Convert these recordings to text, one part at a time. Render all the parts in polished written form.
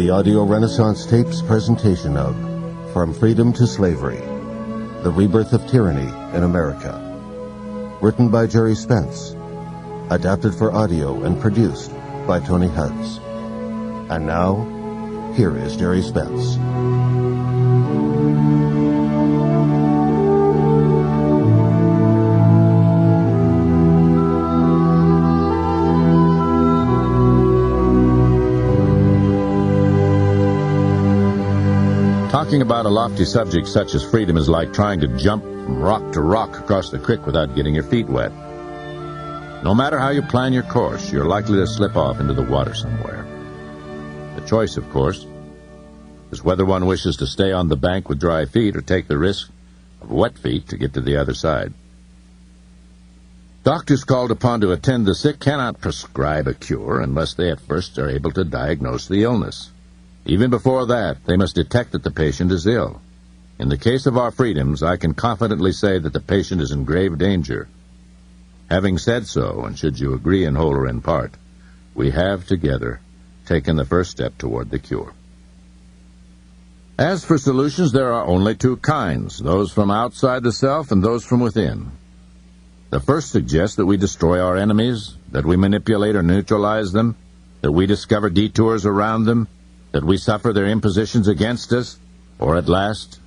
the Audio Renaissance Tapes presentation of From Freedom to Slavery, The Rebirth of Tyranny in America. Written by Gerry Spence. Adapted for audio and produced by Tony Hutz. And now, here is Gerry Spence. Talking about a lofty subject such as freedom is like trying to jump from rock to rock across the creek without getting your feet wet. No matter how you plan your course, you're likely to slip off into the water somewhere. The choice, of course, is whether one wishes to stay on the bank with dry feet or take the risk of wet feet to get to the other side. Doctors called upon to attend the sick cannot prescribe a cure unless they at first are able to diagnose the illness. Even before that, they must detect that the patient is ill. In the case of our freedoms, I can confidently say that the patient is in grave danger. Having said so, and should you agree in whole or in part, we have together taken the first step toward the cure. As for solutions, there are only two kinds, those from outside the self and those from within. The first suggests that we destroy our enemies, that we manipulate or neutralize them, that we discover detours around them, that we suffer their impositions against us, or at last,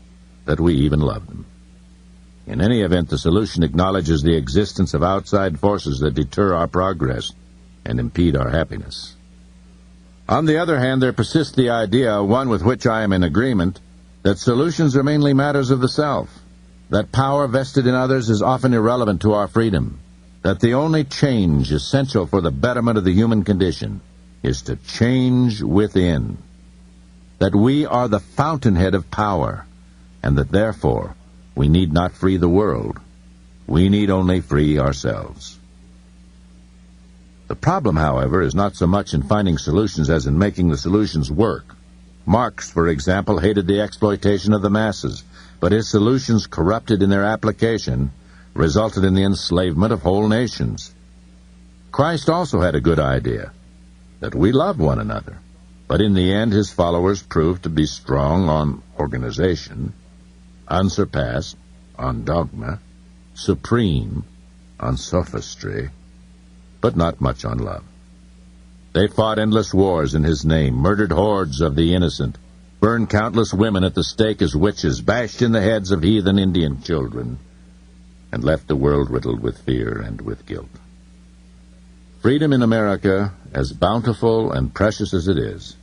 that we even love them. In any event, the solution acknowledges the existence of outside forces that deter our progress and impede our happiness. On the other hand, there persists the idea, one with which I am in agreement, that solutions are mainly matters of the self, that power vested in others is often irrelevant to our freedom, that the only change essential for the betterment of the human condition is to change within, that we are the fountainhead of power, and that therefore we need not free the world. We need only free ourselves. The problem, however, is not so much in finding solutions as in making the solutions work. Marx, for example, hated the exploitation of the masses, but his solutions, corrupted in their application, resulted in the enslavement of whole nations. Christ also had a good idea, that we love one another. But in the end, his followers proved to be strong on organization, unsurpassed on dogma, supreme on sophistry, but not much on love. They fought endless wars in his name, murdered hordes of the innocent, burned countless women at the stake as witches, bashed in the heads of heathen Indian children, and left the world riddled with fear and with guilt. Freedom in America, as bountiful and precious as it is,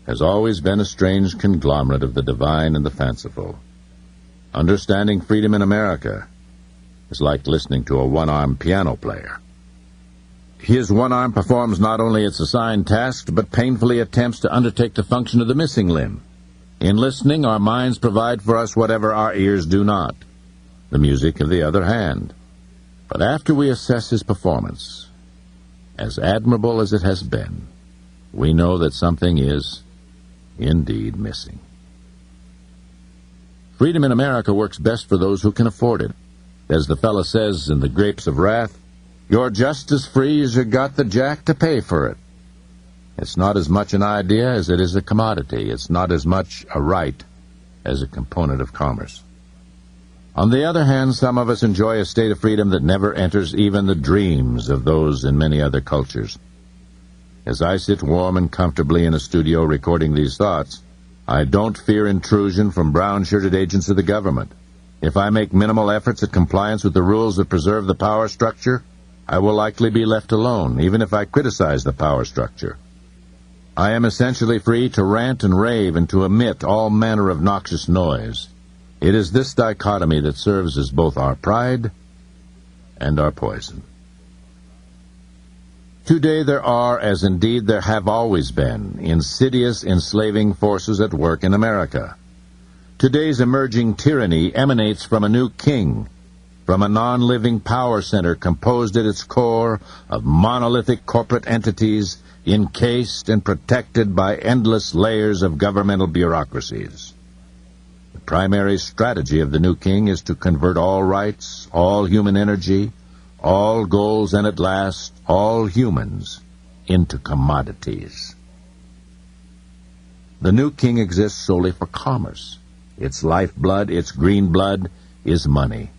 has always been a strange conglomerate of the divine and the fanciful. Understanding freedom in America is like listening to a one-armed piano player. His one arm performs not only its assigned task, but painfully attempts to undertake the function of the missing limb. In listening, our minds provide for us whatever our ears do not, the music of the other hand. But after we assess his performance, as admirable as it has been, we know that something is indeed missing. Freedom in America works best for those who can afford it. As the fellow says in The Grapes of Wrath, you're just as free as you got the jack to pay for it. It's not as much an idea as it is a commodity. It's not as much a right as a component of commerce. On the other hand, some of us enjoy a state of freedom that never enters even the dreams of those in many other cultures. As I sit warm and comfortably in a studio recording these thoughts, I don't fear intrusion from brown-shirted agents of the government. If I make minimal efforts at compliance with the rules that preserve the power structure, I will likely be left alone, even if I criticize the power structure. I am essentially free to rant and rave and to emit all manner of noxious noise. It is this dichotomy that serves as both our pride and our poison. Today there are, as indeed there have always been, insidious enslaving forces at work in America. Today's emerging tyranny emanates from a new king, from a non-living power center composed at its core of monolithic corporate entities encased and protected by endless layers of governmental bureaucracies. The primary strategy of the new king is to convert all rights, all human energy, all goals, and at last, all humans into commodities. The new king exists solely for commerce. Its lifeblood, its green blood, is money,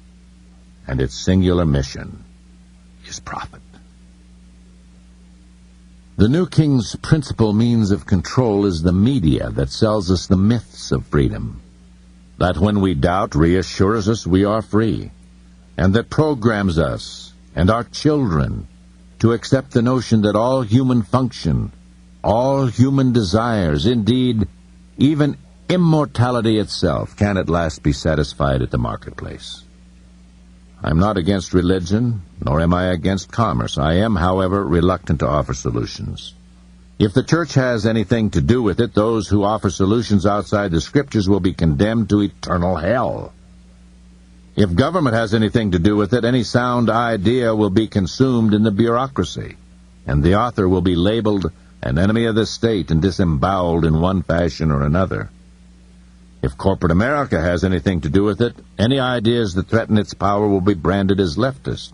and its singular mission is profit. The new king's principal means of control is the media that sells us the myths of freedom, that when we doubt reassures us we are free, and that programs us and our children to accept the notion that all human function, all human desires, indeed, even immortality itself, can at last be satisfied at the marketplace. I'm not against religion, nor am I against commerce. I am, however, reluctant to offer solutions. If the church has anything to do with it, those who offer solutions outside the scriptures will be condemned to eternal hell. If government has anything to do with it, any sound idea will be consumed in the bureaucracy, and the author will be labeled an enemy of the state and disemboweled in one fashion or another. If corporate America has anything to do with it, any ideas that threaten its power will be branded as leftist,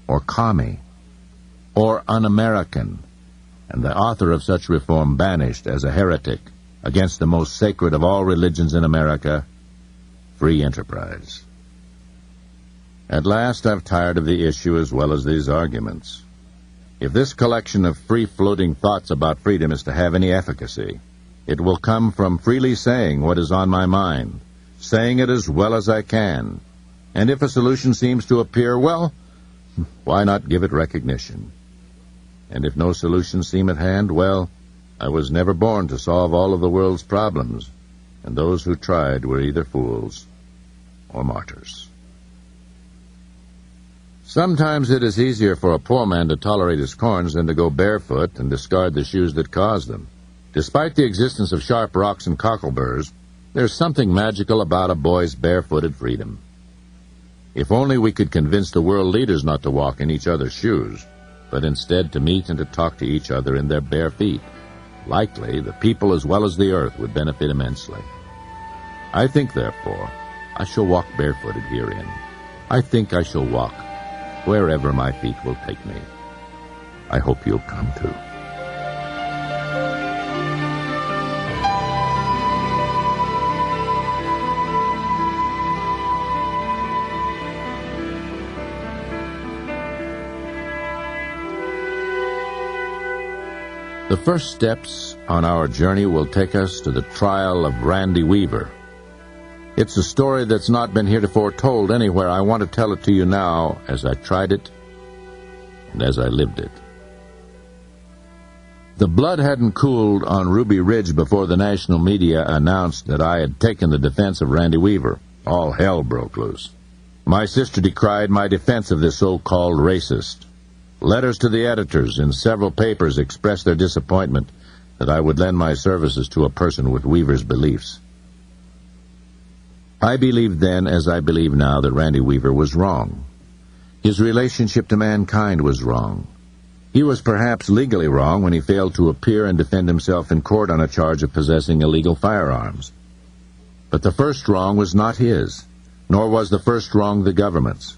or commie, or un-American, and the author of such reform banished as a heretic against the most sacred of all religions in America, free enterprise. At last I've tired of the issue as well as these arguments. If this collection of free-floating thoughts about freedom is to have any efficacy, it will come from freely saying what is on my mind, saying it as well as I can. And if a solution seems to appear, well, why not give it recognition? And if no solutions seem at hand, well, I was never born to solve all of the world's problems, and those who tried were either fools or martyrs. Sometimes it is easier for a poor man to tolerate his corns than to go barefoot and discard the shoes that caused them. Despite the existence of sharp rocks and cockleburs, there's something magical about a boy's barefooted freedom. If only we could convince the world leaders not to walk in each other's shoes, but instead to meet and to talk to each other in their bare feet. Likely, the people as well as the earth would benefit immensely. I think, therefore, I shall walk barefooted herein. I think I shall walk wherever my feet will take me. I hope you'll come too. The first steps on our journey will take us to the trial of Randy Weaver. It's a story that's not been heretofore told anywhere. I want to tell it to you now as I tried it and as I lived it. The blood hadn't cooled on Ruby Ridge before the national media announced that I had taken the defense of Randy Weaver. All hell broke loose. My sister decried my defense of this so-called racist. Letters to the editors in several papers expressed their disappointment that I would lend my services to a person with Weaver's beliefs. I believed then, as I believe now, that Randy Weaver was wrong. His relationship to mankind was wrong. He was perhaps legally wrong when he failed to appear and defend himself in court on a charge of possessing illegal firearms. But the first wrong was not his, nor was the first wrong the government's.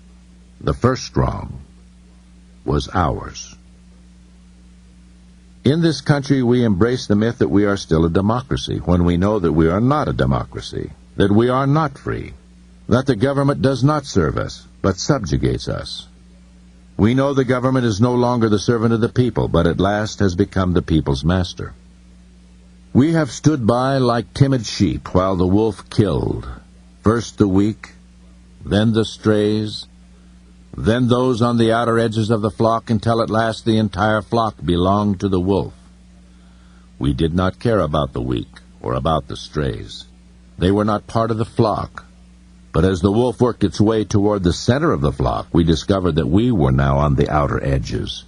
The first wrong was ours. In this country, we embrace the myth that we are still a democracy, when we know that we are not a democracy, that we are not free, that the government does not serve us, but subjugates us. We know the government is no longer the servant of the people, but at last has become the people's master. We have stood by like timid sheep while the wolf killed, first the weak, then the strays, then those on the outer edges of the flock, until at last the entire flock belonged to the wolf. We did not care about the weak or about the strays. They were not part of the flock. But as the wolf worked its way toward the center of the flock, we discovered that we were now on the outer edges.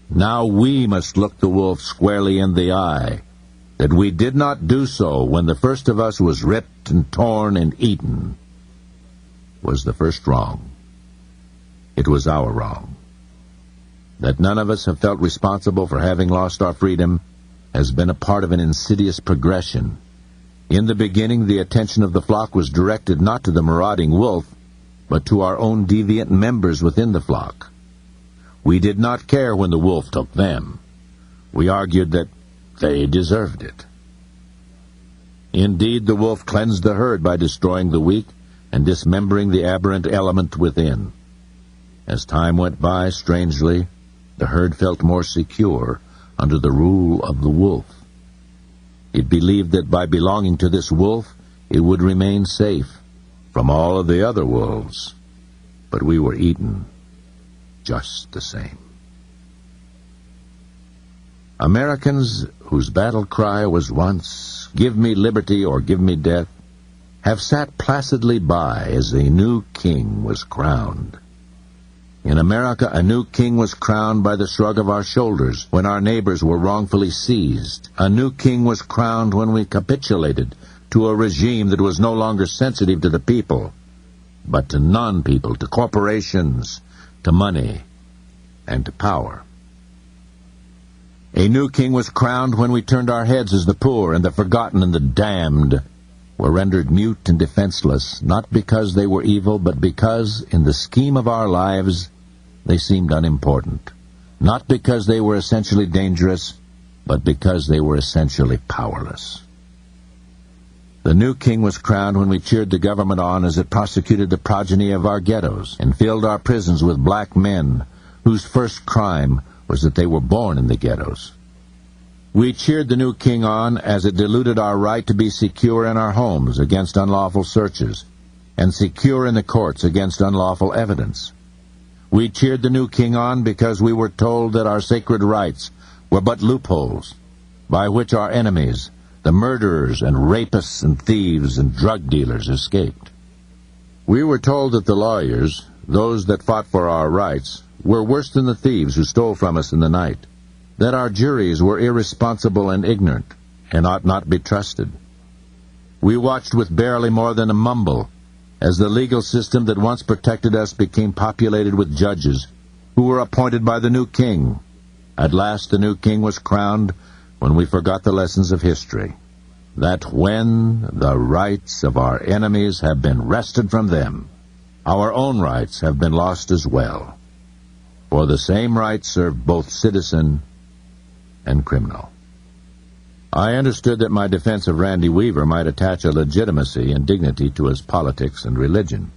Now we must look the wolf squarely in the eye, that we did not do so when the first of us was ripped and torn and eaten, was the first wrong. It was our wrong. That none of us have felt responsible for having lost our freedom has been a part of an insidious progression. In the beginning, the attention of the flock was directed not to the marauding wolf, but to our own deviant members within the flock. We did not care when the wolf took them. We argued that they deserved it. Indeed, the wolf cleansed the herd by destroying the weak and dismembering the aberrant element within. As time went by, strangely, the herd felt more secure under the rule of the wolf. It believed that by belonging to this wolf, it would remain safe from all of the other wolves. But we were eaten just the same. Americans whose battle cry was once, "Give me liberty or give me death," have sat placidly by as a new king was crowned. In America, a new king was crowned by the shrug of our shoulders when our neighbors were wrongfully seized. A new king was crowned when we capitulated to a regime that was no longer sensitive to the people, but to non-people, to corporations, to money, and to power. A new king was crowned when we turned our heads as the poor and the forgotten and the damned were rendered mute and defenseless, not because they were evil, but because, in the scheme of our lives, they seemed unimportant. Not because they were essentially dangerous, but because they were essentially powerless. The new king was crowned when we cheered the government on as it prosecuted the progeny of our ghettos and filled our prisons with black men whose first crime was that they were born in the ghettos. We cheered the new king on as it diluted our right to be secure in our homes against unlawful searches and secure in the courts against unlawful evidence. We cheered the new king on because we were told that our sacred rights were but loopholes by which our enemies, the murderers and rapists and thieves and drug dealers, escaped. We were told that the lawyers, those that fought for our rights, were worse than the thieves who stole from us in the night, that our juries were irresponsible and ignorant and ought not be trusted. We watched with barely more than a mumble as the legal system that once protected us became populated with judges who were appointed by the new king. At last the new king was crowned when we forgot the lessons of history, that when the rights of our enemies have been wrested from them, our own rights have been lost as well. For the same rights serve both citizen and criminal. I understood that my defense of Randy Weaver might attach a legitimacy and dignity to his politics and religion,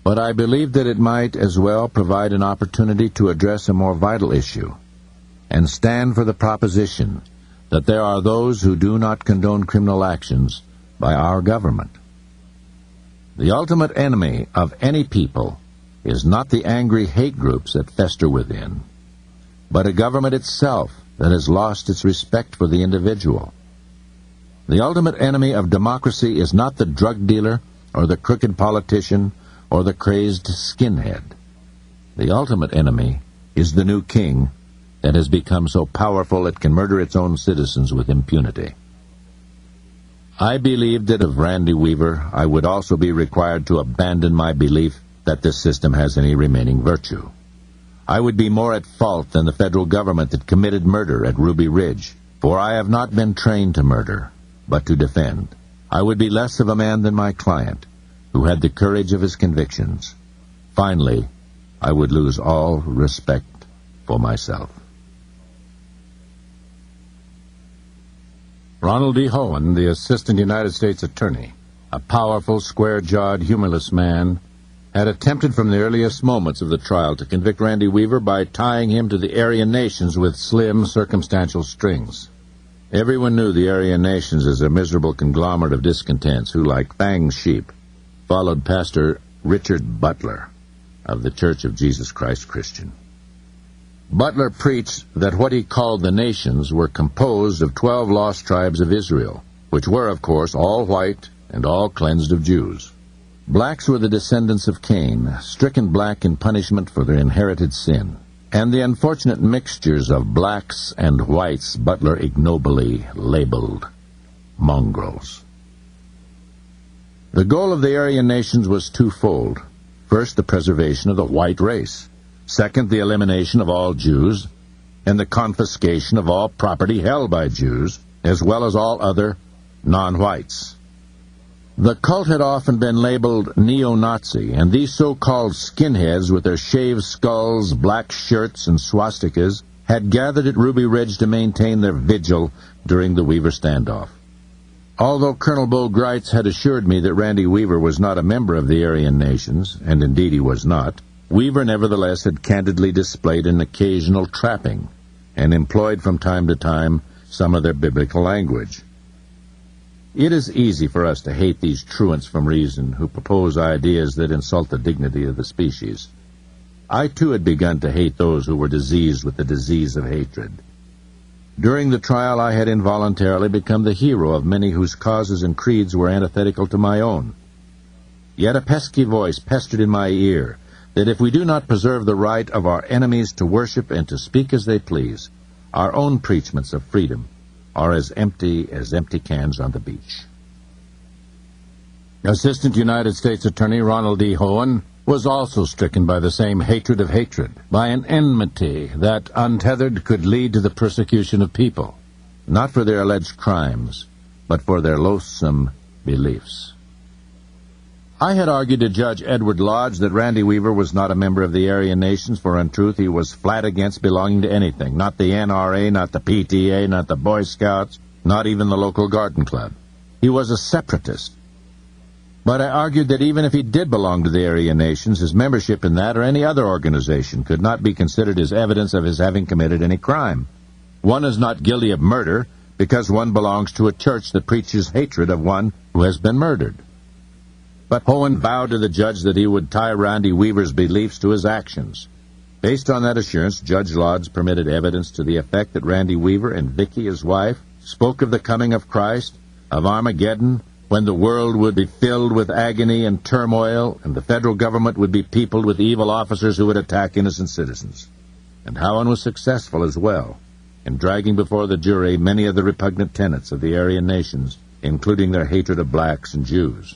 but I believed that it might as well provide an opportunity to address a more vital issue and stand for the proposition that there are those who do not condone criminal actions by our government. The ultimate enemy of any people is not the angry hate groups that fester within, but a government itself that has lost its respect for the individual. The ultimate enemy of democracy is not the drug dealer or the crooked politician or the crazed skinhead. The ultimate enemy is the new king that has become so powerful it can murder its own citizens with impunity. I believed that of Randy Weaver, I would also be required to abandon my belief that this system has any remaining virtue. I would be more at fault than the federal government that committed murder at Ruby Ridge, for I have not been trained to murder, but to defend. I would be less of a man than my client, who had the courage of his convictions. Finally, I would lose all respect for myself. Ronald D. Hohen, the Assistant United States Attorney, a powerful, square-jawed, humorless man, had attempted from the earliest moments of the trial to convict Randy Weaver by tying him to the Aryan nations with slim, circumstantial strings. Everyone knew the Aryan nations as a miserable conglomerate of discontents who, like fanged sheep, followed Pastor Richard Butler of the Church of Jesus Christ Christian. Butler preached that what he called the nations were composed of 12 lost tribes of Israel, which were, of course, all white and all cleansed of Jews. Blacks were the descendants of Cain, stricken black in punishment for their inherited sin, and the unfortunate mixtures of blacks and whites Butler ignobly labeled mongrels. The goal of the Aryan nations was twofold. First, the preservation of the white race. Second, the elimination of all Jews and the confiscation of all property held by Jews, as well as all other non-whites. The cult had often been labeled neo-Nazi, and these so-called skinheads with their shaved skulls, black shirts, and swastikas had gathered at Ruby Ridge to maintain their vigil during the Weaver standoff. Although Colonel Bo Greitz had assured me that Randy Weaver was not a member of the Aryan nations, and indeed he was not, Weaver nevertheless had candidly displayed an occasional trapping, and employed from time to time some of their biblical language. It is easy for us to hate these truants from reason who propose ideas that insult the dignity of the species. I too had begun to hate those who were diseased with the disease of hatred. During the trial I had involuntarily become the hero of many whose causes and creeds were antithetical to my own. Yet a pesky voice pestered in my ear that if we do not preserve the right of our enemies to worship and to speak as they please, our own preachments of freedom are as empty cans on the beach. Assistant United States Attorney Ronald D. Hohen was also stricken by the same hatred of hatred, by an enmity that, untethered, could lead to the persecution of people, not for their alleged crimes, but for their loathsome beliefs. I had argued to Judge Edward Lodge that Randy Weaver was not a member of the Aryan nations, for in truth he was flat against belonging to anything, not the NRA, not the PTA, not the Boy Scouts, not even the local garden club. He was a separatist. But I argued that even if he did belong to the Aryan nations, his membership in that or any other organization could not be considered as evidence of his having committed any crime. One is not guilty of murder because one belongs to a church that preaches hatred of one who has been murdered. But Hohen vowed to the judge that he would tie Randy Weaver's beliefs to his actions. Based on that assurance, Judge Lodge permitted evidence to the effect that Randy Weaver and Vicky, his wife, spoke of the coming of Christ, of Armageddon, when the world would be filled with agony and turmoil, and the federal government would be peopled with evil officers who would attack innocent citizens. And Howen was successful as well in dragging before the jury many of the repugnant tenets of the Aryan nations, including their hatred of blacks and Jews.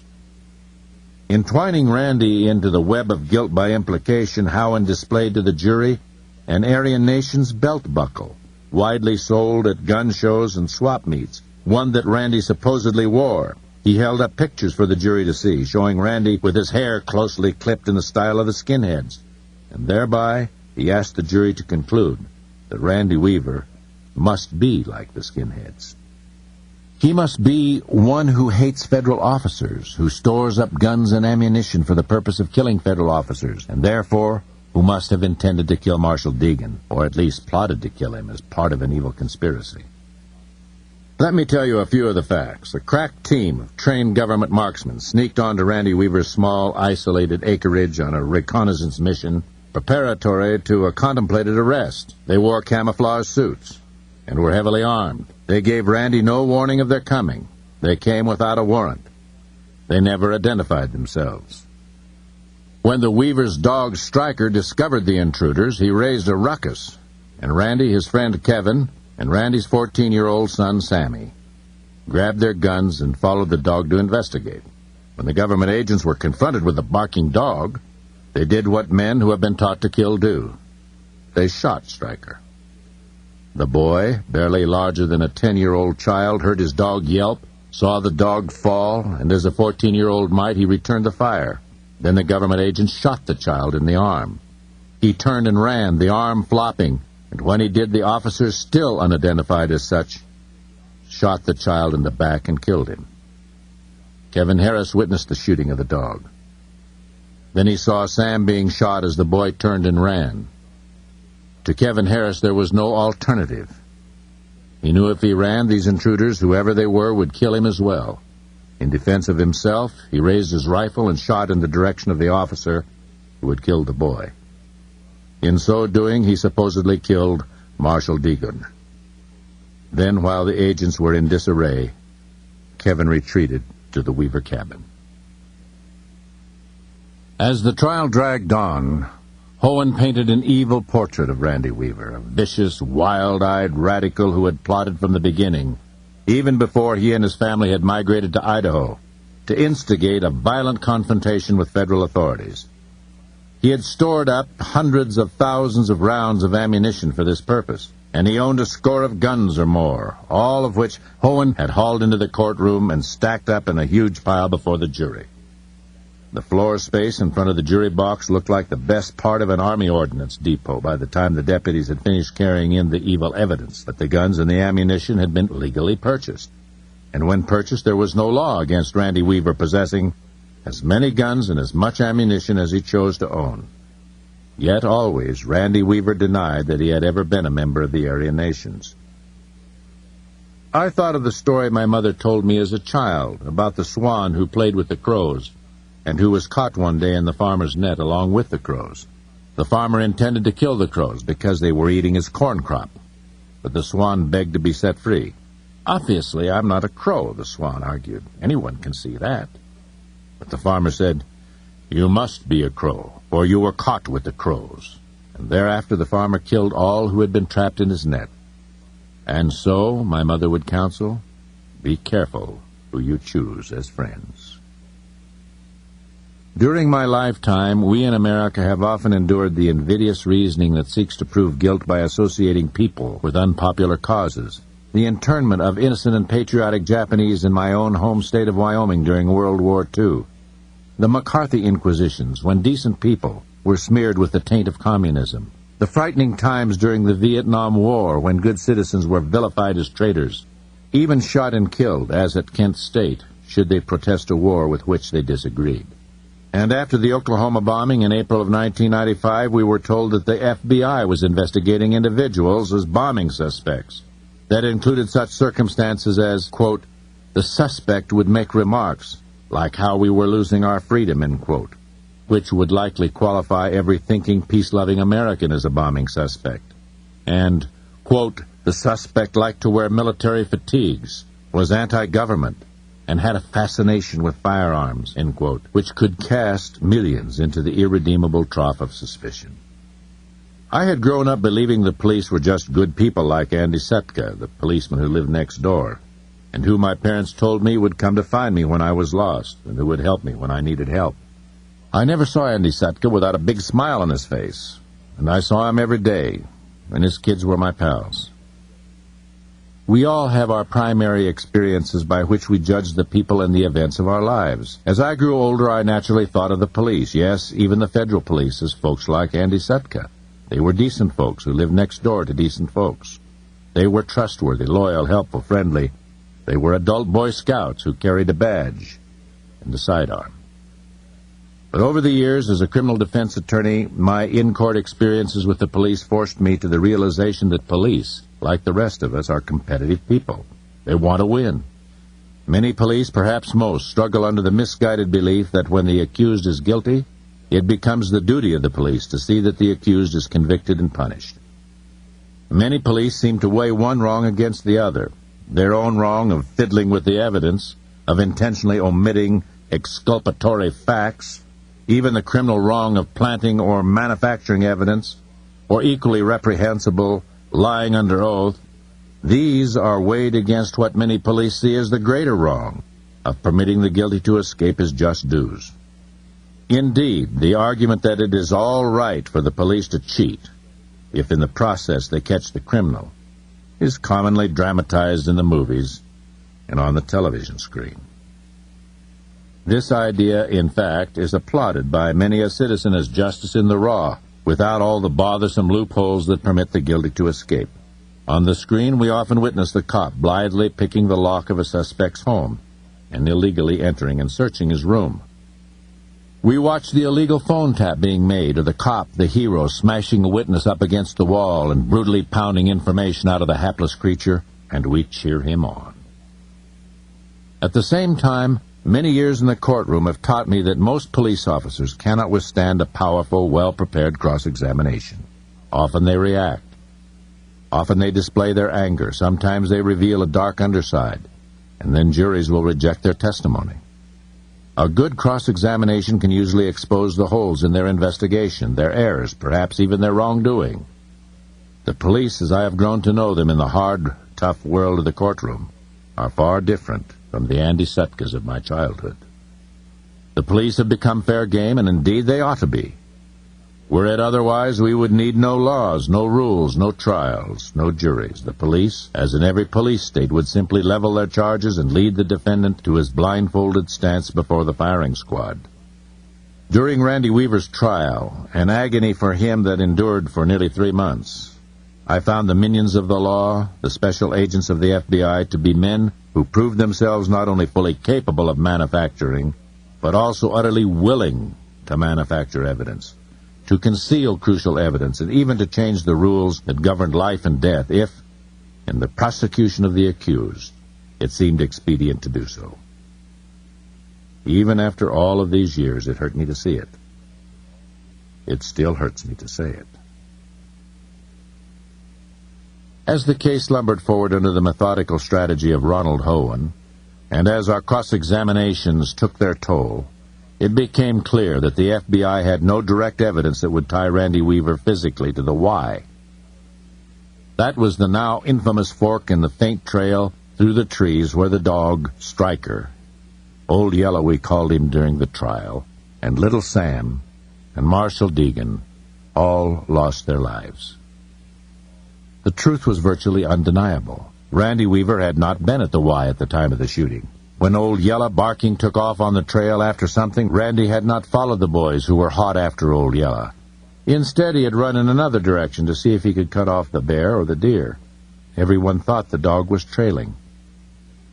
Entwining Randy into the web of guilt by implication, Howen displayed to the jury an Aryan nation's belt buckle, widely sold at gun shows and swap meets, one that Randy supposedly wore. He held up pictures for the jury to see, showing Randy with his hair closely clipped in the style of the skinheads, and thereby he asked the jury to conclude that Randy Weaver must be like the skinheads. He must be one who hates federal officers, who stores up guns and ammunition for the purpose of killing federal officers, and therefore who must have intended to kill Marshal Deegan, or at least plotted to kill him as part of an evil conspiracy. Let me tell you a few of the facts. A crack team of trained government marksmen sneaked onto Randy Weaver's small, isolated acreage on a reconnaissance mission preparatory to a contemplated arrest. They wore camouflage suits and were heavily armed. They gave Randy no warning of their coming. They came without a warrant. They never identified themselves. When the Weaver's dog Stryker discovered the intruders, he raised a ruckus, and Randy, his friend Kevin, and Randy's 14-year-old son Sammy grabbed their guns and followed the dog to investigate. When the government agents were confronted with the barking dog, they did what men who have been taught to kill do. They shot Stryker. The boy, barely larger than a 10-year-old child, heard his dog yelp, saw the dog fall, and as a 14-year-old might, he returned the fire. Then the government agent shot the child in the arm. He turned and ran, the arm flopping, and when he did, the officers, still unidentified as such, shot the child in the back and killed him. Kevin Harris witnessed the shooting of the dog. Then he saw Sam being shot as the boy turned and ran. To Kevin Harris, there was no alternative. He knew if he ran, these intruders, whoever they were, would kill him as well. In defense of himself, he raised his rifle and shot in the direction of the officer who had killed the boy. In so doing, he supposedly killed Marshal Deegan. Then, while the agents were in disarray, Kevin retreated to the Weaver cabin. As the trial dragged on, Hohen painted an evil portrait of Randy Weaver, a vicious, wild-eyed radical who had plotted from the beginning, even before he and his family had migrated to Idaho, to instigate a violent confrontation with federal authorities. He had stored up hundreds of thousands of rounds of ammunition for this purpose, and he owned a score of guns or more, all of which Hohen had hauled into the courtroom and stacked up in a huge pile before the jury. The floor space in front of the jury box looked like the best part of an Army ordnance depot by the time the deputies had finished carrying in the evil evidence that the guns and the ammunition had been legally purchased. and when purchased there was no law against Randy Weaver possessing as many guns and as much ammunition as he chose to own. Yet always Randy Weaver denied that he had ever been a member of the Aryan nations. I thought of the story my mother told me as a child about the swan who played with the crows and who was caught one day in the farmer's net along with the crows. The farmer intended to kill the crows because they were eating his corn crop, but the swan begged to be set free. "Obviously, I'm not a crow," the swan argued. "Anyone can see that." But the farmer said, "You must be a crow, for you were caught with the crows." And thereafter the farmer killed all who had been trapped in his net. And so, my mother would counsel, be careful who you choose as friends. During my lifetime, we in America have often endured the invidious reasoning that seeks to prove guilt by associating people with unpopular causes. The internment of innocent and patriotic Japanese in my own home state of Wyoming during World War II. The McCarthy Inquisitions, when decent people were smeared with the taint of communism. The frightening times during the Vietnam War, when good citizens were vilified as traitors, even shot and killed, as at Kent State, should they protest a war with which they disagreed. And after the Oklahoma bombing in April of 1995, we were told that the FBI was investigating individuals as bombing suspects. That included such circumstances as, quote, the suspect would make remarks, like how we were losing our freedom, end quote, which would likely qualify every thinking, peace-loving American as a bombing suspect. And, quote, the suspect liked to wear military fatigues, was anti-government, and had a fascination with firearms, end quote, which could cast millions into the irredeemable trough of suspicion. I had grown up believing the police were just good people like Andy Setka, the policeman who lived next door, and who my parents told me would come to find me when I was lost, and who would help me when I needed help. I never saw Andy Setka without a big smile on his face, and I saw him every day, and his kids were my pals. We all have our primary experiences by which we judge the people and the events of our lives. As I grew older, I naturally thought of the police, yes, even the federal police, as folks like Andy Setka. They were decent folks who lived next door to decent folks. They were trustworthy, loyal, helpful, friendly. They were adult Boy Scouts who carried a badge and a sidearm. But over the years, as a criminal defense attorney, my in-court experiences with the police forced me to the realization that police, like the rest of us, are competitive people. They want to win. Many police, perhaps most, struggle under the misguided belief that when the accused is guilty, it becomes the duty of the police to see that the accused is convicted and punished. Many police seem to weigh one wrong against the other, their own wrong of fiddling with the evidence, of intentionally omitting exculpatory facts, even the criminal wrong of planting or manufacturing evidence, or equally reprehensible, lying under oath. These are weighed against what many police see as the greater wrong of permitting the guilty to escape his just dues. Indeed, the argument that it is all right for the police to cheat, if in the process they catch the criminal, is commonly dramatized in the movies and on the television screen. This idea, in fact, is applauded by many a citizen as justice in the raw, without all the bothersome loopholes that permit the guilty to escape. On the screen, we often witness the cop blithely picking the lock of a suspect's home and illegally entering and searching his room. We watch the illegal phone tap being made, or the cop, the hero, smashing a witness up against the wall and brutally pounding information out of the hapless creature, and we cheer him on. At the same time, many years in the courtroom have taught me that most police officers cannot withstand a powerful, well-prepared cross-examination. Often they react. Often they display their anger. Sometimes they reveal a dark underside, and then juries will reject their testimony. A good cross-examination can usually expose the holes in their investigation, their errors, perhaps even their wrongdoing. The police, as I have grown to know them in the hard, tough world of the courtroom, are far different from the Andy Setkas of my childhood. The police have become fair game, and indeed they ought to be. Were it otherwise, we would need no laws, no rules, no trials, no juries. The police, as in every police state, would simply level their charges and lead the defendant to his blindfolded stance before the firing squad. During Randy Weaver's trial, an agony for him that endured for nearly 3 months, I found the minions of the law, the special agents of the FBI, to be men who who proved themselves not only fully capable of manufacturing, but also utterly willing to manufacture evidence, to conceal crucial evidence, and even to change the rules that governed life and death if, in the prosecution of the accused, it seemed expedient to do so. Even after all of these years, it hurt me to see it. It still hurts me to say it. As the case lumbered forward under the methodical strategy of Ronald Hohen, and as our cross-examinations took their toll, it became clear that the FBI had no direct evidence that would tie Randy Weaver physically to the Y. That was the now infamous fork in the faint trail through the trees where the dog, Stryker, Old Yellow we called him during the trial, and Little Sam, and Marshall Deegan all lost their lives. The truth was virtually undeniable. Randy Weaver had not been at the Y at the time of the shooting. When Old Yellow barking took off on the trail after something, Randy had not followed the boys who were hot after Old Yellow. Instead, he had run in another direction to see if he could cut off the bear or the deer. Everyone thought the dog was trailing.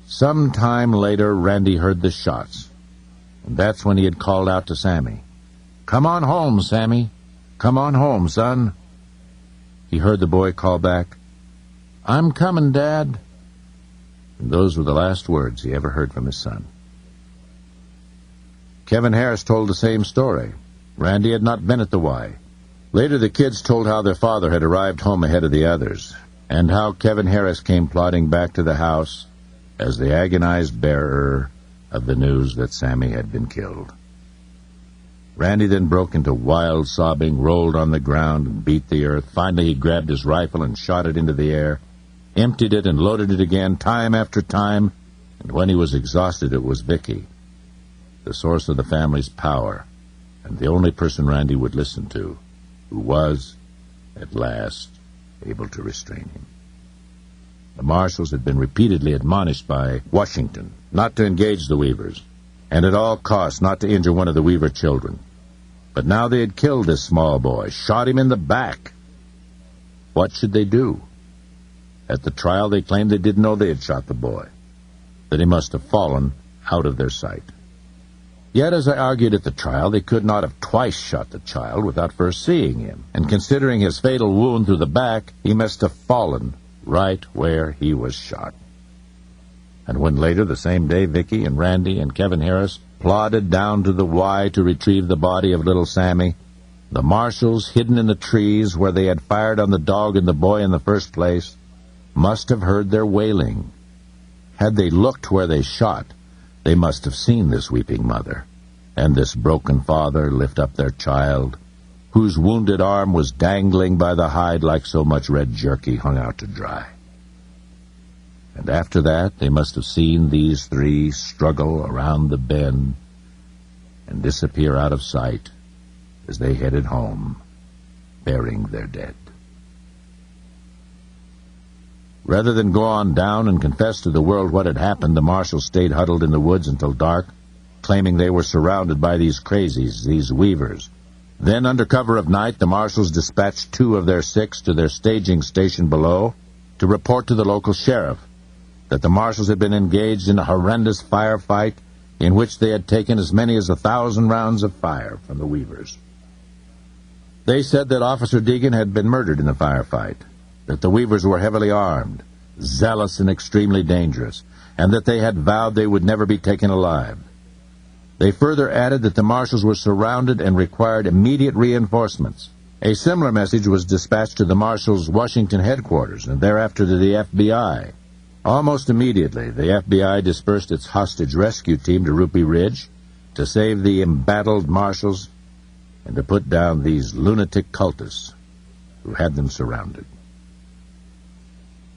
Some time later, Randy heard the shots, and that's when he had called out to Sammy. "Come on home, Sammy. Come on home, son." He heard the boy call back, "I'm coming, Dad." And those were the last words he ever heard from his son. Kevin Harris told the same story. Randy had not been at the Y. Later, the kids told how their father had arrived home ahead of the others, and how Kevin Harris came plodding back to the house as the agonized bearer of the news that Sammy had been killed. Randy then broke into wild sobbing, rolled on the ground, and beat the earth. Finally, he grabbed his rifle and shot it into the air, emptied it and loaded it again, time after time, and when he was exhausted, it was Vicky, the source of the family's power, and the only person Randy would listen to, who was, at last, able to restrain him. The marshals had been repeatedly admonished by Washington not to engage the Weavers, and at all costs not to injure one of the Weaver children. But now they had killed this small boy, shot him in the back. What should they do? At the trial, they claimed they didn't know they had shot the boy, that he must have fallen out of their sight. Yet, as I argued at the trial, they could not have twice shot the child without first seeing him, and considering his fatal wound through the back, he must have fallen right where he was shot. And when later, the same day, Vicky and Randy and Kevin Harris plodded down to the Y to retrieve the body of little Sammy, the marshals, hidden in the trees where they had fired on the dog and the boy in the first place, must have heard their wailing. Had they looked where they shot, they must have seen this weeping mother and this broken father lift up their child, whose wounded arm was dangling by the hide like so much red jerky hung out to dry. And after that, they must have seen these three struggle around the bend and disappear out of sight as they headed home, bearing their dead. Rather than go on down and confess to the world what had happened, the marshals stayed huddled in the woods until dark, claiming they were surrounded by these crazies, these Weavers. Then, under cover of night, the marshals dispatched 2 of their 6 to their staging station below to report to the local sheriff that the marshals had been engaged in a horrendous firefight in which they had taken as many as 1,000 rounds of fire from the Weavers. They said that Officer Deegan had been murdered in the firefight, that the Weavers were heavily armed, zealous and extremely dangerous, and that they had vowed they would never be taken alive. They further added that the marshals were surrounded and required immediate reinforcements. A similar message was dispatched to the marshals' Washington headquarters and thereafter to the FBI. Almost immediately, the FBI dispersed its hostage rescue team to Ruby Ridge to save the embattled marshals and to put down these lunatic cultists who had them surrounded.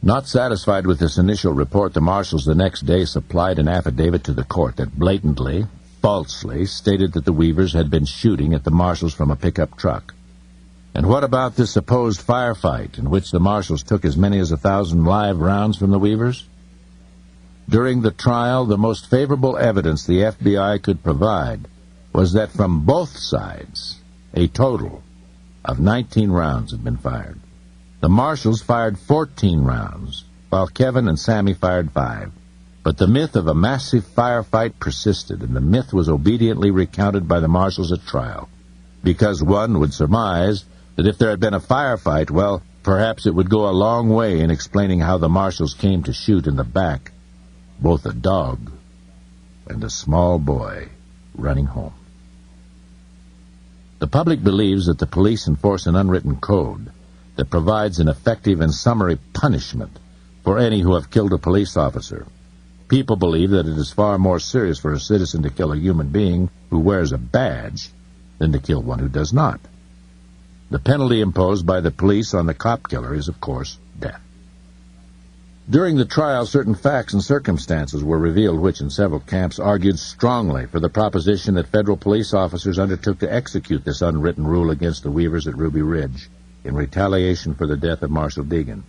Not satisfied with this initial report, the marshals the next day supplied an affidavit to the court that blatantly, falsely, stated that the Weavers had been shooting at the marshals from a pickup truck. And what about this supposed firefight in which the marshals took as many as 1,000 live rounds from the Weavers? During the trial, the most favorable evidence the FBI could provide was that from both sides, a total of 19 rounds had been fired. The marshals fired 14 rounds, while Kevin and Sammy fired 5. But the myth of a massive firefight persisted, and the myth was obediently recounted by the marshals at trial, because one would surmise that if there had been a firefight, well, perhaps it would go a long way in explaining how the marshals came to shoot in the back both a dog and a small boy running home. The public believes that the police enforce an unwritten code that provides an effective and summary punishment for any who have killed a police officer. People believe that it is far more serious for a citizen to kill a human being who wears a badge than to kill one who does not. The penalty imposed by the police on the cop killer is, of course, death. During the trial, certain facts and circumstances were revealed which, in several camps, argued strongly for the proposition that federal police officers undertook to execute this unwritten rule against the Weavers at Ruby Ridge in retaliation for the death of Marshal Deegan.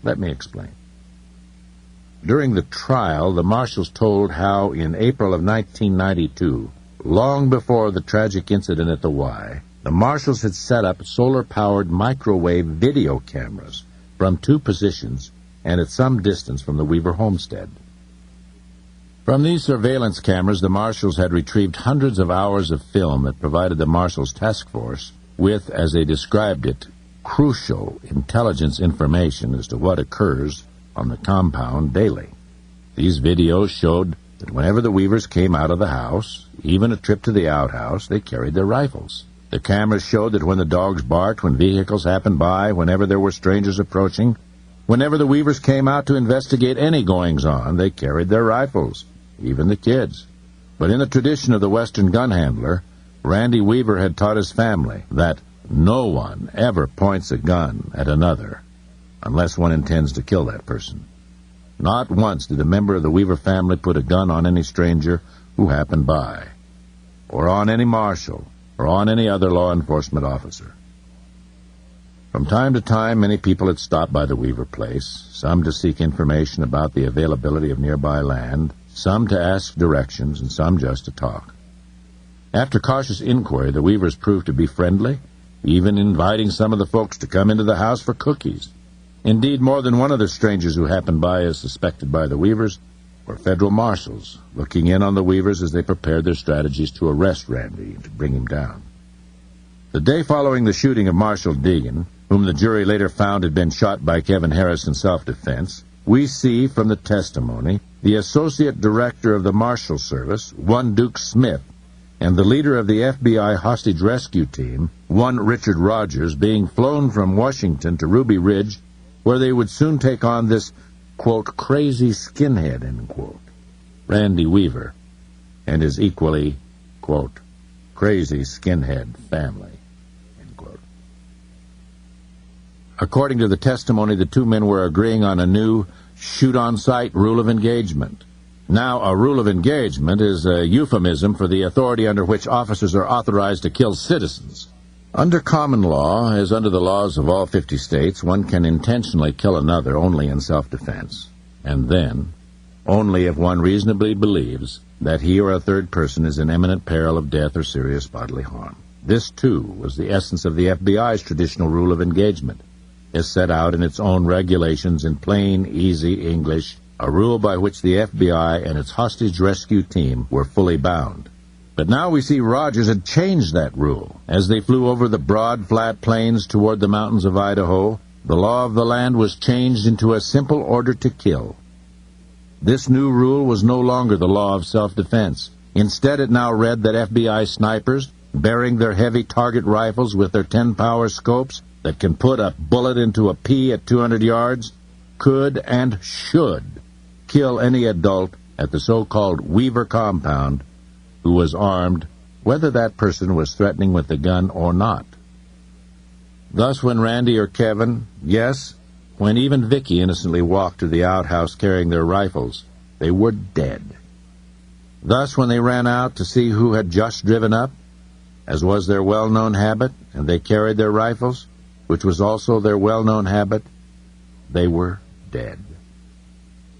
Let me explain. During the trial, the marshals told how in April of 1992, long before the tragic incident at the Y, the marshals had set up solar-powered microwave video cameras from 2 positions and at some distance from the Weaver homestead. From these surveillance cameras, the marshals had retrieved hundreds of hours of film that provided the marshals' task force with, as they described it, crucial intelligence information as to what occurs on the compound daily. These videos showed that whenever the Weavers came out of the house, even a trip to the outhouse, they carried their rifles. The cameras showed that when the dogs barked, when vehicles happened by, whenever there were strangers approaching, whenever the Weavers came out to investigate any goings-on, they carried their rifles, even the kids. But in the tradition of the Western gun handler, Randy Weaver had taught his family that no one ever points a gun at another unless one intends to kill that person. Not once did a member of the Weaver family put a gun on any stranger who happened by, or on any marshal, or on any other law enforcement officer. From time to time, many people had stopped by the Weaver place, some to seek information about the availability of nearby land, some to ask directions, and some just to talk. After cautious inquiry, the Weavers proved to be friendly, even inviting some of the folks to come into the house for cookies. Indeed, more than one of the strangers who happened by as suspected by the Weavers were federal marshals, looking in on the Weavers as they prepared their strategies to arrest Randy and to bring him down. The day following the shooting of Marshal Deegan, whom the jury later found had been shot by Kevin Harris in self-defense, we see from the testimony the Associate Director of the Marshal Service, one Duke Smith, and the leader of the FBI hostage rescue team, one Richard Rogers, being flown from Washington to Ruby Ridge, where they would soon take on this, quote, crazy skinhead, end quote, Randy Weaver, and his equally, quote, crazy skinhead family, end quote. According to the testimony, the 2 men were agreeing on a new shoot-on-sight rule of engagement. Now, a rule of engagement is a euphemism for the authority under which officers are authorized to kill citizens. Under common law, as under the laws of all 50 states, one can intentionally kill another only in self-defense, and then only if one reasonably believes that he or a third person is in imminent peril of death or serious bodily harm. This, too, was the essence of the FBI's traditional rule of engagement, as set out in its own regulations in plain, easy English, a rule by which the FBI and its hostage rescue team were fully bound. But now we see Rogers had changed that rule. As they flew over the broad, flat plains toward the mountains of Idaho, the law of the land was changed into a simple order to kill. This new rule was no longer the law of self-defense. Instead, it now read that FBI snipers, bearing their heavy target rifles with their 10-power scopes that can put a bullet into a pea at 200 yards, could and should kill any adult at the so-called Weaver compound who was armed, whether that person was threatening with a gun or not. Thus, when Randy or Kevin, yes, when even Vicky innocently walked to the outhouse carrying their rifles, they were dead. Thus, when they ran out to see who had just driven up, as was their well-known habit, and they carried their rifles, which was also their well-known habit, they were dead.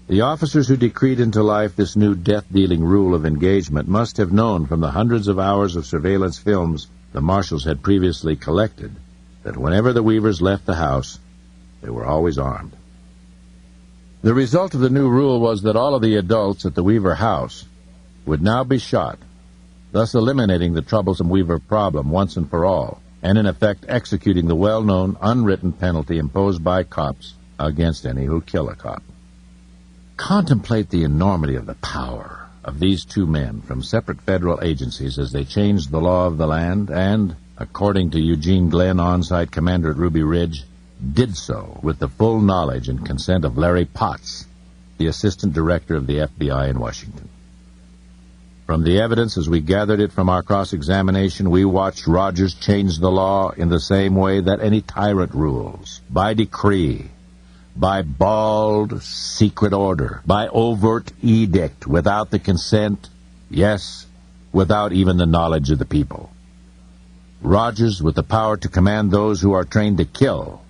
The officers who decreed into life this new death-dealing rule of engagement must have known from the hundreds of hours of surveillance films the marshals had previously collected that whenever the Weavers left the house, they were always armed. The result of the new rule was that all of the adults at the Weaver house would now be shot, thus eliminating the troublesome Weaver problem once and for all, and in effect executing the well-known unwritten penalty imposed by cops against any who kill a cop. Contemplate the enormity of the power of these two men from separate federal agencies as they changed the law of the land and, according to Eugene Glenn, on-site commander at Ruby Ridge, did so with the full knowledge and consent of Larry Potts, the assistant director of the FBI in Washington. From the evidence as we gathered it from our cross-examination, we watched Rogers change the law in the same way that any tyrant rules, by decree, by bald, secret order, by overt edict, without the consent, yes, without even the knowledge of the people. Rogers, with the power to command those who are trained to kill,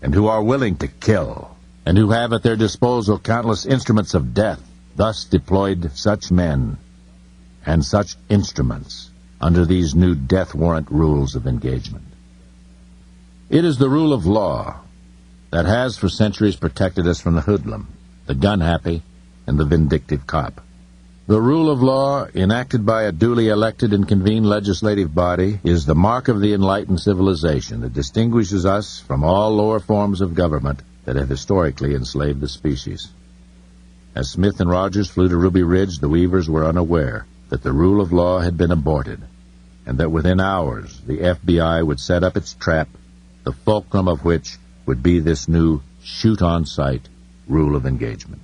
and who are willing to kill, and who have at their disposal countless instruments of death, thus deployed such men and such instruments under these new death warrant rules of engagement. It is the rule of law that has for centuries protected us from the hoodlum, the gun-happy, and the vindictive cop. The rule of law, enacted by a duly elected and convened legislative body, is the mark of the enlightened civilization that distinguishes us from all lower forms of government that have historically enslaved the species. As Smith and Rogers flew to Ruby Ridge, the Weavers were unaware that the rule of law had been aborted, and that within hours the FBI would set up its trap, the fulcrum of which would be this new shoot-on-sight rule of engagement.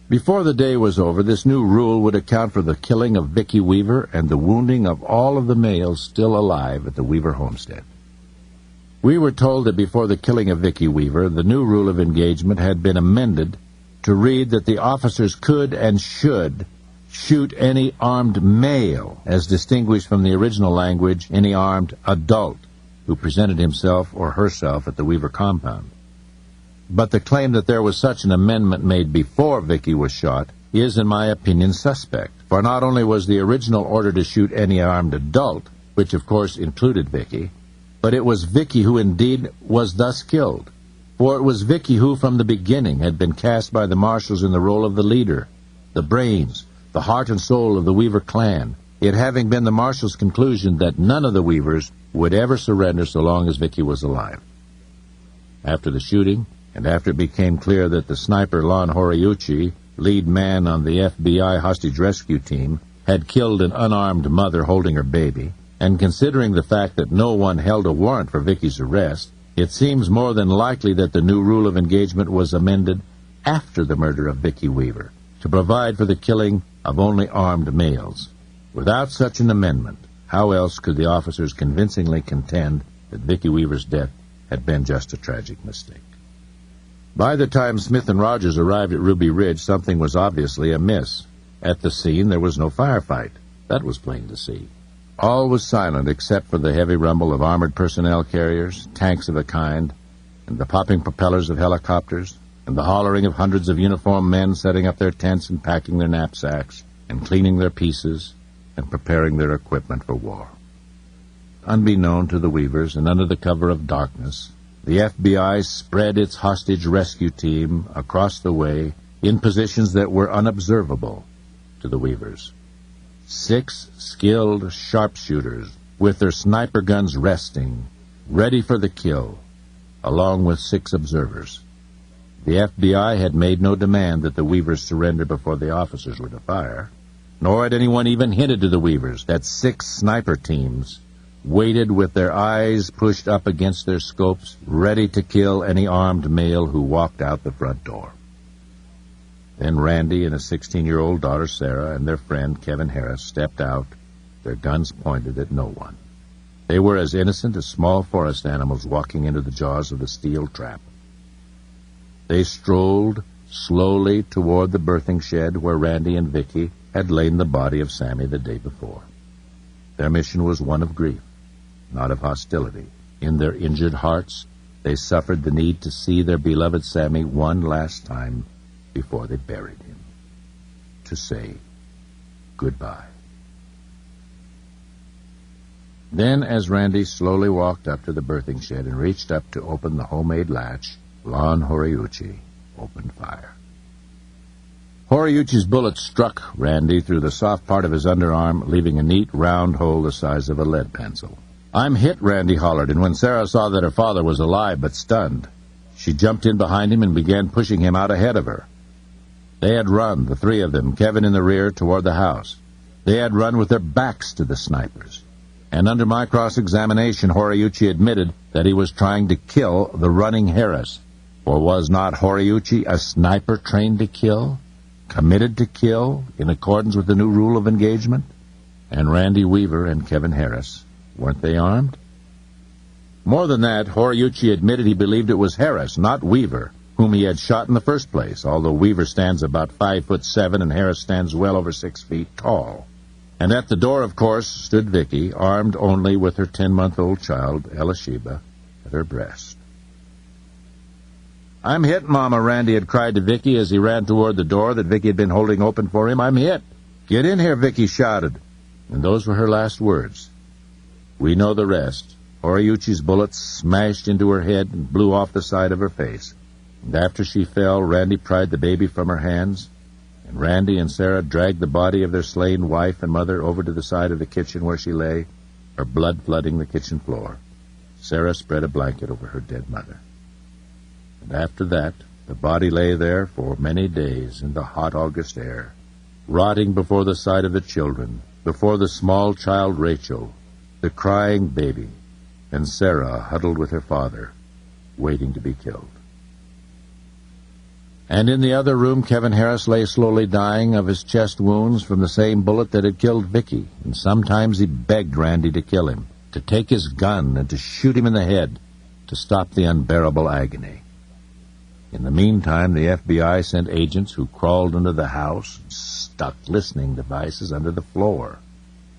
Before the day was over, this new rule would account for the killing of Vicki Weaver and the wounding of all of the males still alive at the Weaver homestead. We were told that before the killing of Vicki Weaver, the new rule of engagement had been amended to read that the officers could and should shoot any armed male, as distinguished from the original language, any armed adult who presented himself or herself at the Weaver compound. But the claim that there was such an amendment made before Vicki was shot is, in my opinion, suspect. For not only was the original order to shoot any armed adult, which of course included Vicki, but it was Vicki who indeed was thus killed. For it was Vicki who from the beginning had been cast by the marshals in the role of the leader, the brains, the heart and soul of the Weaver clan, it having been the marshals' conclusion that none of the Weavers would ever surrender so long as Vicki was alive. After the shooting, and after it became clear that the sniper Lon Horiuchi, lead man on the FBI hostage rescue team, had killed an unarmed mother holding her baby, and considering the fact that no one held a warrant for Vicki's arrest, it seems more than likely that the new rule of engagement was amended after the murder of Vicki Weaver to provide for the killing of only armed males. Without such an amendment, how else could the officers convincingly contend that Vicki Weaver's death had been just a tragic mistake? By the time Smith and Rogers arrived at Ruby Ridge, something was obviously amiss. At the scene, there was no firefight. That was plain to see. All was silent except for the heavy rumble of armored personnel carriers, tanks of a kind, and the popping propellers of helicopters, and the hollering of hundreds of uniformed men setting up their tents and packing their knapsacks, and cleaning their pieces, and preparing their equipment for war. Unbeknown to the Weavers, and under the cover of darkness, the FBI spread its hostage rescue team across the way in positions that were unobservable to the Weavers. 6 skilled sharpshooters with their sniper guns resting, ready for the kill, along with 6 observers. The FBI had made no demand that the Weavers surrender before the officers were to fire, nor had anyone even hinted to the Weavers that 6 sniper teams waited with their eyes pushed up against their scopes, ready to kill any armed male who walked out the front door. Then Randy and his 16-year-old daughter Sarah and their friend Kevin Harris stepped out, their guns pointed at no one. They were as innocent as small forest animals walking into the jaws of the steel trap. They strolled slowly toward the birthing shed where Randy and Vicki had lain the body of Sammy the day before. Their mission was one of grief, not of hostility. In their injured hearts, they suffered the need to see their beloved Sammy one last time before they buried him, to say goodbye. Then, as Randy slowly walked up to the birthing shed and reached up to open the homemade latch, Lon Horiuchi opened fire. Horiuchi's bullet struck Randy through the soft part of his underarm, leaving a neat, round hole the size of a lead pencil. "I'm hit," Randy hollered, and when Sarah saw that her father was alive but stunned, she jumped in behind him and began pushing him out ahead of her. They had run, the three of them, Kevin in the rear, toward the house. They had run with their backs to the snipers. And under my cross-examination, Horiuchi admitted that he was trying to kill the running Harris. For was not Horiuchi a sniper trained to kill, committed to kill, in accordance with the new rule of engagement? And Randy Weaver and Kevin Harris, weren't they armed? More than that, Horiuchi admitted he believed it was Harris, not Weaver, whom he had shot in the first place, although Weaver stands about 5'7" and Harris stands well over 6 feet tall. And at the door, of course, stood Vicky, armed only with her 10-month-old child, Elisheba, at her breast. "I'm hit, Mama," Randy had cried to Vicky as he ran toward the door that Vicky had been holding open for him. "I'm hit." "Get in here," Vicky shouted. And those were her last words. We know the rest. Horiuchi's bullet smashed into her head and blew off the side of her face. And after she fell, Randy pried the baby from her hands, and Randy and Sarah dragged the body of their slain wife and mother over to the side of the kitchen where she lay, her blood flooding the kitchen floor. Sarah spread a blanket over her dead mother. And after that, the body lay there for many days in the hot August air, rotting before the sight of the children, before the small child Rachel, the crying baby, and Sarah huddled with her father, waiting to be killed. And in the other room, Kevin Harris lay slowly dying of his chest wounds from the same bullet that had killed Vicky, and sometimes he begged Randy to kill him, to take his gun and to shoot him in the head, to stop the unbearable agony. In the meantime, the FBI sent agents who crawled into the house and stuck listening devices under the floor.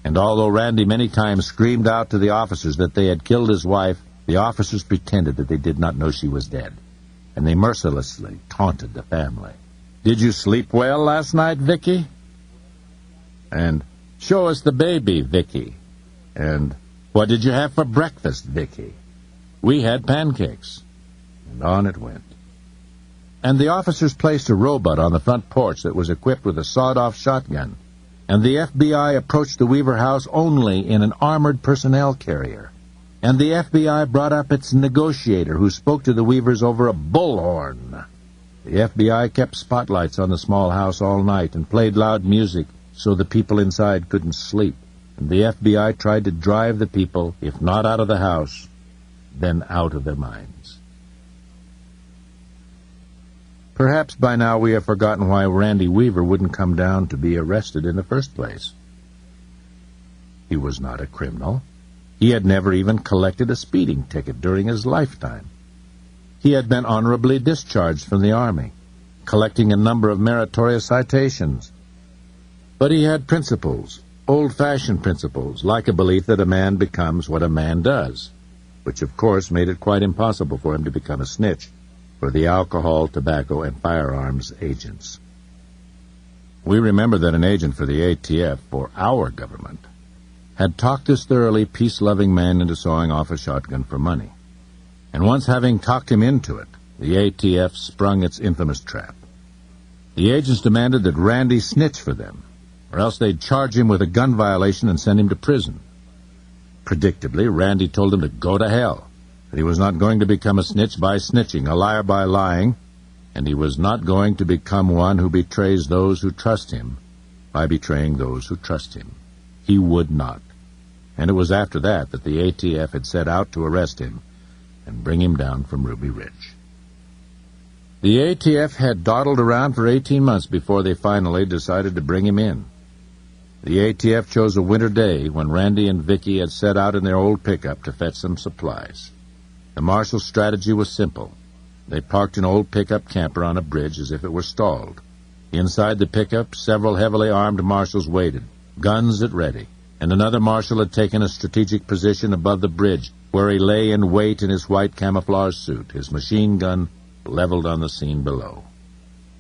And although Randy many times screamed out to the officers that they had killed his wife, the officers pretended that they did not know she was dead, and they mercilessly taunted the family. "Did you sleep well last night, Vicky?" And "Show us the baby, Vicky." And "What did you have for breakfast, Vicky?" "We had pancakes." And on it went. And the officers placed a robot on the front porch that was equipped with a sawed-off shotgun, and the FBI approached the Weaver house only in an armored personnel carrier. And the FBI brought up its negotiator, who spoke to the Weavers over a bullhorn. The FBI kept spotlights on the small house all night and played loud music so the people inside couldn't sleep. And the FBI tried to drive the people, if not out of the house, then out of their minds. Perhaps by now we have forgotten why Randy Weaver wouldn't come down to be arrested in the first place. He was not a criminal. He had never even collected a speeding ticket during his lifetime. He had been honorably discharged from the Army, collecting a number of meritorious citations. But he had principles, old-fashioned principles, like a belief that a man becomes what a man does, which of course made it quite impossible for him to become a snitch for the alcohol, tobacco, and firearms agents. We remember that an agent for the ATF, for our government, had talked this thoroughly peace-loving man into sawing off a shotgun for money. And once having talked him into it, the ATF sprung its infamous trap. The agents demanded that Randy snitch for them, or else they'd charge him with a gun violation and send him to prison. Predictably, Randy told him to go to hell, that he was not going to become a snitch by snitching, a liar by lying, and he was not going to become one who betrays those who trust him by betraying those who trust him. He would not. And it was after that that the ATF had set out to arrest him and bring him down from Ruby Ridge. The ATF had dawdled around for 18 months before they finally decided to bring him in. The ATF chose a winter day when Randy and Vicky had set out in their old pickup to fetch some supplies. The marshal's strategy was simple. They parked an old pickup camper on a bridge as if it were stalled. Inside the pickup, several heavily armed marshals waited, guns at ready, and another marshal had taken a strategic position above the bridge, where he lay in wait in his white camouflage suit, his machine gun leveled on the scene below.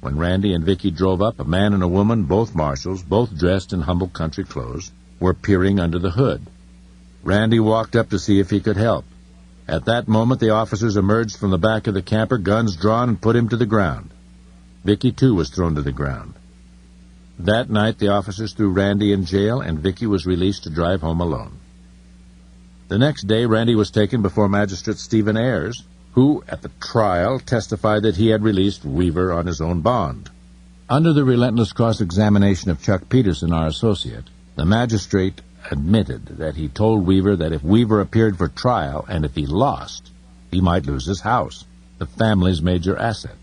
When Randy and Vicky drove up, a man and a woman, both marshals, both dressed in humble country clothes, were peering under the hood. Randy walked up to see if he could help. At that moment, the officers emerged from the back of the camper, guns drawn, and put him to the ground. Vicky, too, was thrown to the ground. That night, the officers threw Randy in jail, and Vicky was released to drive home alone. The next day, Randy was taken before Magistrate Stephen Ayres, who, at the trial, testified that he had released Weaver on his own bond. Under the relentless cross-examination of Chuck Peterson, our associate, the magistrate admitted that he told Weaver that if Weaver appeared for trial and if he lost, he might lose his house, the family's major asset.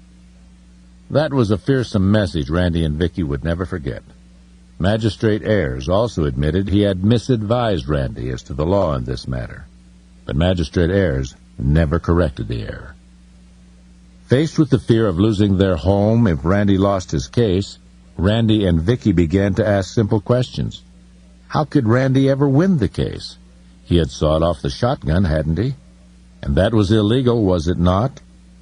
That was a fearsome message Randy and Vicky would never forget. Magistrate Ayres also admitted he had misadvised Randy as to the law in this matter, but Magistrate Ayres never corrected the error. Faced with the fear of losing their home if Randy lost his case, Randy and Vicky began to ask simple questions. How could Randy ever win the case? He had sawed off the shotgun, hadn't he? And that was illegal, was it not?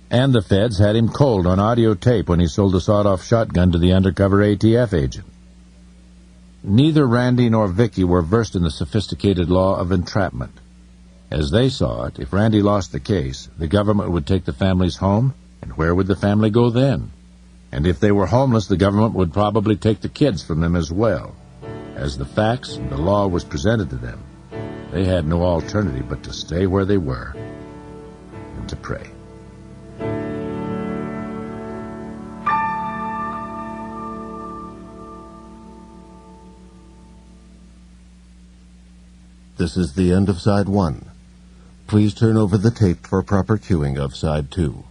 And the feds had him cold on audio tape when he sold the sawed-off shotgun to the undercover ATF agent. Neither Randy nor Vicky were versed in the sophisticated law of entrapment. As they saw it, if Randy lost the case, the government would take the family's home, and where would the family go then? And if they were homeless, the government would probably take the kids from them as well. As the facts and the law was presented to them, they had no alternative but to stay where they were and to pray. This is the end of Side 1. Please turn over the tape for proper cueing of Side 2.